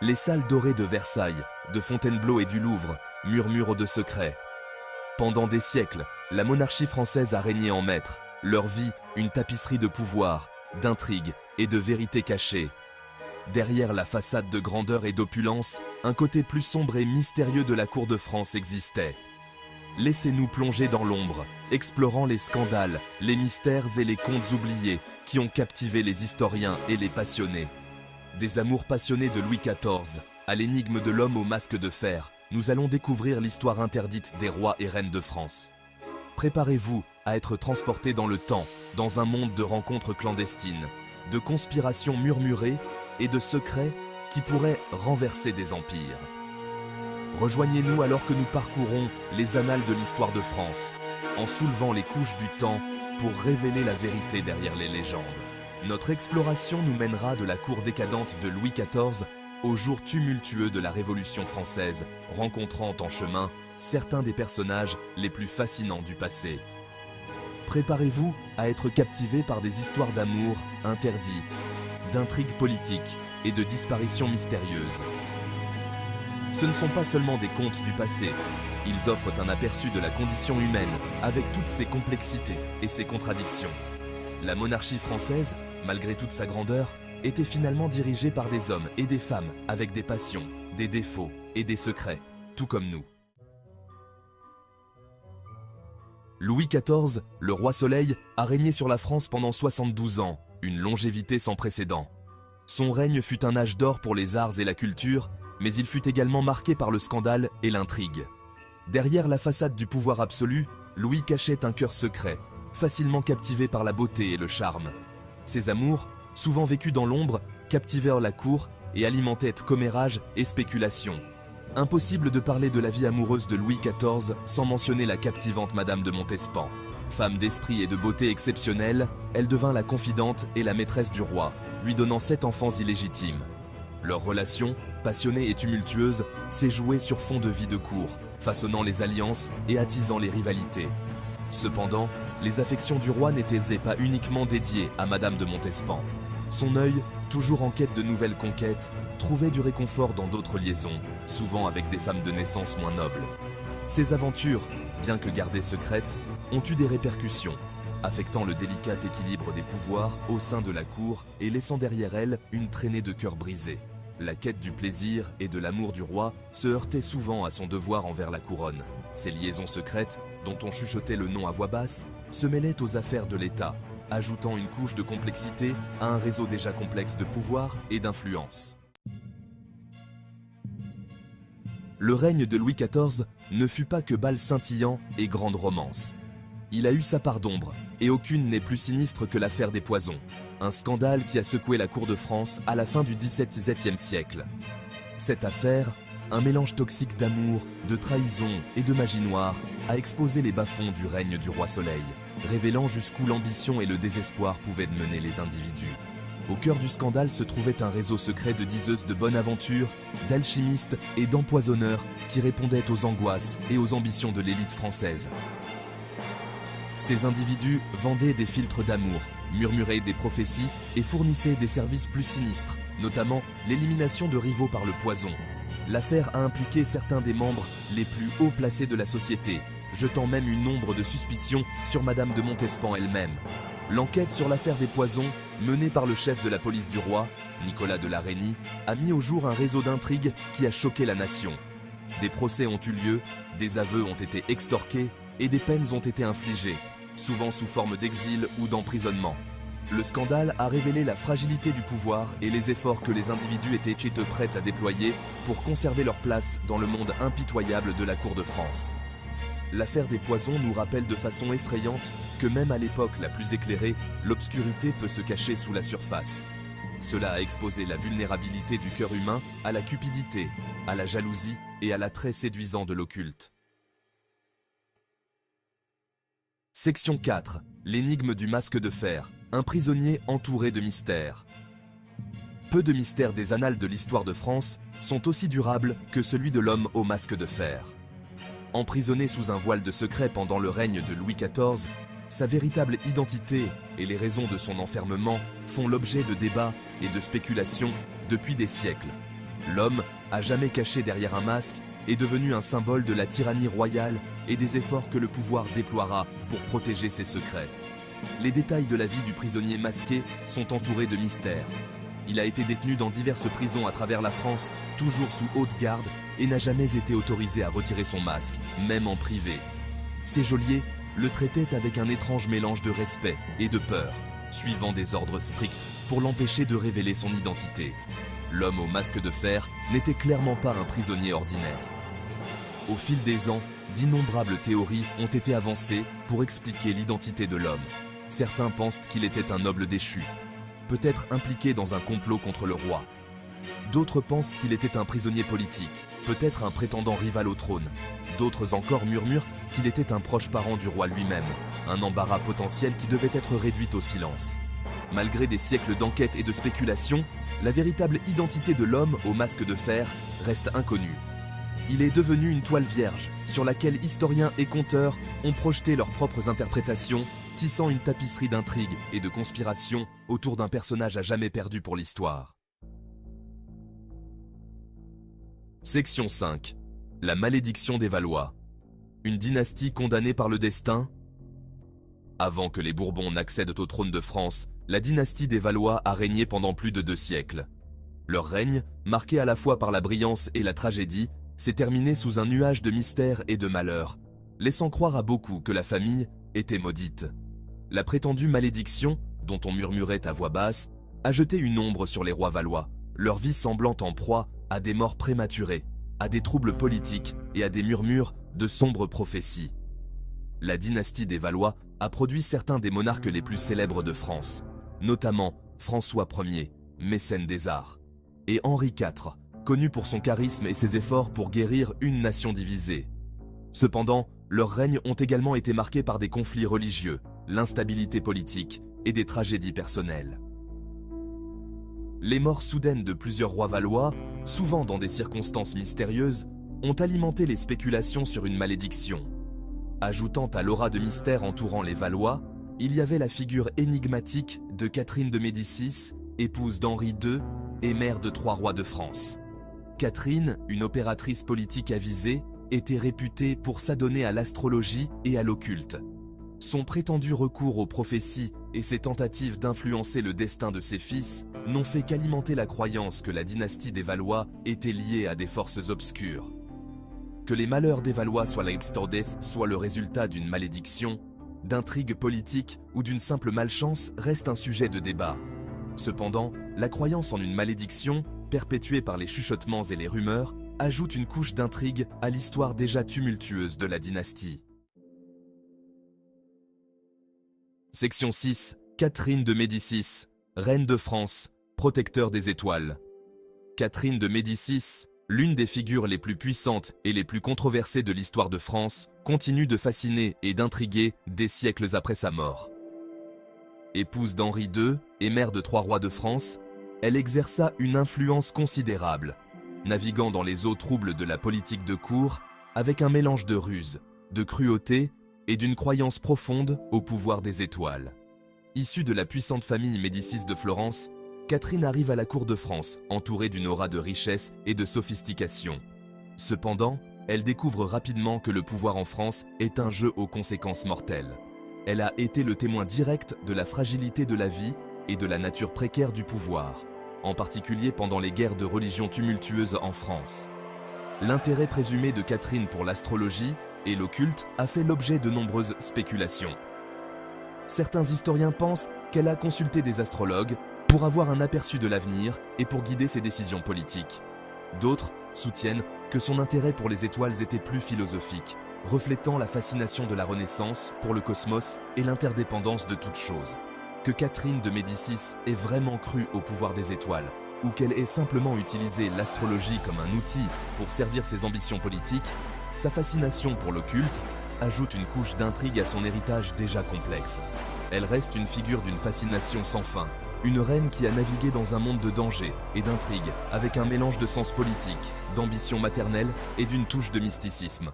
Les salles dorées de Versailles, de Fontainebleau et du Louvre murmurent de secrets. Pendant des siècles, la monarchie française a régné en maître, leur vie une tapisserie de pouvoir, d'intrigues et de vérités cachées. Derrière la façade de grandeur et d'opulence, un côté plus sombre et mystérieux de la cour de France existait. Laissez-nous plonger dans l'ombre, explorant les scandales, les mystères et les contes oubliés qui ont captivé les historiens et les passionnés. Des amours passionnés de Louis XIV à l'énigme de l'homme au masque de fer, nous allons découvrir l'histoire interdite des rois et reines de France. Préparez-vous à être transportés dans le temps, dans un monde de rencontres clandestines, de conspirations murmurées et de secrets qui pourraient renverser des empires. Rejoignez-nous alors que nous parcourons les annales de l'histoire de France, en soulevant les couches du temps pour révéler la vérité derrière les légendes. Notre exploration nous mènera de la cour décadente de Louis XIV aux jours tumultueux de la Révolution française, rencontrant en chemin certains des personnages les plus fascinants du passé. Préparez-vous à être captivés par des histoires d'amour interdits, d'intrigues politiques et de disparitions mystérieuses. Ce ne sont pas seulement des contes du passé, ils offrent un aperçu de la condition humaine avec toutes ses complexités et ses contradictions. La monarchie française, malgré toute sa grandeur, était finalement dirigée par des hommes et des femmes avec des passions, des défauts et des secrets, tout comme nous. Louis XIV, le roi Soleil, a régné sur la France pendant 72 ans, une longévité sans précédent. Son règne fut un âge d'or pour les arts et la culture, mais il fut également marqué par le scandale et l'intrigue. Derrière la façade du pouvoir absolu, Louis cachait un cœur secret, facilement captivé par la beauté et le charme. Ses amours, souvent vécus dans l'ombre, captivèrent la cour et alimentaient commérages et spéculations. Impossible de parler de la vie amoureuse de Louis XIV sans mentionner la captivante Madame de Montespan. Femme d'esprit et de beauté exceptionnelle, elle devint la confidente et la maîtresse du roi, lui donnant 7 enfants illégitimes. Leur relation, passionnée et tumultueuse, s'est jouée sur fond de vie de cour, façonnant les alliances et attisant les rivalités. Cependant, les affections du roi n'étaient pas uniquement dédiées à Madame de Montespan. Son œil, toujours en quête de nouvelles conquêtes, trouvait du réconfort dans d'autres liaisons, souvent avec des femmes de naissance moins nobles. Ces aventures, bien que gardées secrètes, ont eu des répercussions, affectant le délicat équilibre des pouvoirs au sein de la cour et laissant derrière elles une traînée de cœurs brisés. La quête du plaisir et de l'amour du roi se heurtait souvent à son devoir envers la couronne. Ces liaisons secrètes, dont on chuchotait le nom à voix basse, se mêlaient aux affaires de l'État, ajoutant une couche de complexité à un réseau déjà complexe de pouvoir et d'influence. Le règne de Louis XIV ne fut pas que bal scintillant et grande romance. Il a eu sa part d'ombre, et aucune n'est plus sinistre que l'affaire des poisons, un scandale qui a secoué la cour de France à la fin du XVIIe siècle. Cette affaire, un mélange toxique d'amour, de trahison et de magie noire, a exposé les bas-fonds du règne du roi Soleil, révélant jusqu'où l'ambition et le désespoir pouvaient mener les individus. Au cœur du scandale se trouvait un réseau secret de diseuses de bonne aventure, d'alchimistes et d'empoisonneurs qui répondaient aux angoisses et aux ambitions de l'élite française. Ces individus vendaient des filtres d'amour, murmuraient des prophéties et fournissaient des services plus sinistres, notamment l'élimination de rivaux par le poison. L'affaire a impliqué certains des membres les plus haut placés de la société, jetant même une ombre de suspicion sur Madame de Montespan elle-même. L'enquête sur l'affaire des poisons, menée par le chef de la police du roi, Nicolas de la Reynie, a mis au jour un réseau d'intrigues qui a choqué la nation. Des procès ont eu lieu, des aveux ont été extorqués et des peines ont été infligées, souvent sous forme d'exil ou d'emprisonnement. Le scandale a révélé la fragilité du pouvoir et les efforts que les individus étaient prêts à déployer pour conserver leur place dans le monde impitoyable de la cour de France. L'affaire des poisons nous rappelle de façon effrayante que même à l'époque la plus éclairée, l'obscurité peut se cacher sous la surface. Cela a exposé la vulnérabilité du cœur humain à la cupidité, à la jalousie et à l'attrait séduisant de l'occulte. Section 4. L'énigme du masque de fer. Un prisonnier entouré de mystères. Peu de mystères des annales de l'histoire de France sont aussi durables que celui de l'homme au masque de fer. Emprisonné sous un voile de secret pendant le règne de Louis XIV, sa véritable identité et les raisons de son enfermement font l'objet de débats et de spéculations depuis des siècles. L'homme, à jamais caché derrière un masque, est devenu un symbole de la tyrannie royale et des efforts que le pouvoir déploiera pour protéger ses secrets. Les détails de la vie du prisonnier masqué sont entourés de mystères. Il a été détenu dans diverses prisons à travers la France, toujours sous haute garde, et n'a jamais été autorisé à retirer son masque, même en privé. Ses geôliers le traitaient avec un étrange mélange de respect et de peur, suivant des ordres stricts pour l'empêcher de révéler son identité. L'homme au masque de fer n'était clairement pas un prisonnier ordinaire. Au fil des ans, d'innombrables théories ont été avancées pour expliquer l'identité de l'homme. Certains pensent qu'il était un noble déchu, peut-être impliqué dans un complot contre le roi. D'autres pensent qu'il était un prisonnier politique, peut-être un prétendant rival au trône. D'autres encore murmurent qu'il était un proche parent du roi lui-même, un embarras potentiel qui devait être réduit au silence. Malgré des siècles d'enquête et de spéculation, la véritable identité de l'homme au masque de fer reste inconnue. Il est devenu une toile vierge sur laquelle historiens et conteurs ont projeté leurs propres interprétations, tissant une tapisserie d'intrigues et de conspirations autour d'un personnage à jamais perdu pour l'histoire. Section 5. La malédiction des Valois. Une dynastie condamnée par le destin. Avant que les Bourbons n'accèdent au trône de France, la dynastie des Valois a régné pendant plus de 2 siècles. Leur règne, marqué à la fois par la brillance et la tragédie, s'est terminé sous un nuage de mystère et de malheur, laissant croire à beaucoup que la famille était maudite. La prétendue malédiction, dont on murmurait à voix basse, a jeté une ombre sur les rois valois, leur vie semblant en proie à des morts prématurées, à des troubles politiques et à des murmures de sombres prophéties. La dynastie des Valois a produit certains des monarques les plus célèbres de France, notamment François Ier, mécène des arts, et Henri IV, connu pour son charisme et ses efforts pour guérir une nation divisée. Cependant, leurs règnes ont également été marqués par des conflits religieux, l'instabilité politique et des tragédies personnelles. Les morts soudaines de plusieurs rois valois, souvent dans des circonstances mystérieuses, ont alimenté les spéculations sur une malédiction. Ajoutant à l'aura de mystère entourant les Valois, il y avait la figure énigmatique de Catherine de Médicis, épouse d'Henri II et mère de 3 rois de France. Catherine, une opératrice politique avisée, était réputée pour s'adonner à l'astrologie et à l'occulte. Son prétendu recours aux prophéties et ses tentatives d'influencer le destin de ses fils n'ont fait qu'alimenter la croyance que la dynastie des Valois était liée à des forces obscures. Que les malheurs des Valois soient soit le résultat d'une malédiction, d'intrigues politiques ou d'une simple malchance reste un sujet de débat. Cependant, la croyance en une malédiction, perpétuée par les chuchotements et les rumeurs, ajoute une couche d'intrigue à l'histoire déjà tumultueuse de la dynastie. Section 6. Catherine de Médicis, reine de France, protecteur des étoiles. Catherine de Médicis, l'une des figures les plus puissantes et les plus controversées de l'histoire de France, continue de fasciner et d'intriguer des siècles après sa mort. Épouse d'Henri II et mère de 3 rois de France, elle exerça une influence considérable, naviguant dans les eaux troubles de la politique de cour avec un mélange de ruse, de cruauté et d'une croyance profonde au pouvoir des étoiles. Issue de la puissante famille Médicis de Florence, Catherine arrive à la cour de France, entourée d'une aura de richesse et de sophistication. Cependant, elle découvre rapidement que le pouvoir en France est un jeu aux conséquences mortelles. Elle a été le témoin direct de la fragilité de la vie et de la nature précaire du pouvoir, en particulier pendant les guerres de religion tumultueuses en France. L'intérêt présumé de Catherine pour l'astrologie et l'occulte a fait l'objet de nombreuses spéculations. Certains historiens pensent qu'elle a consulté des astrologues pour avoir un aperçu de l'avenir et pour guider ses décisions politiques. D'autres soutiennent que son intérêt pour les étoiles était plus philosophique, reflétant la fascination de la Renaissance pour le cosmos et l'interdépendance de toutes choses. Que Catherine de Médicis ait vraiment cru au pouvoir des étoiles, ou qu'elle ait simplement utilisé l'astrologie comme un outil pour servir ses ambitions politiques, sa fascination pour l'occulte ajoute une couche d'intrigue à son héritage déjà complexe. Elle reste une figure d'une fascination sans fin, une reine qui a navigué dans un monde de danger et d'intrigue, avec un mélange de sens politique, d'ambition maternelle et d'une touche de mysticisme.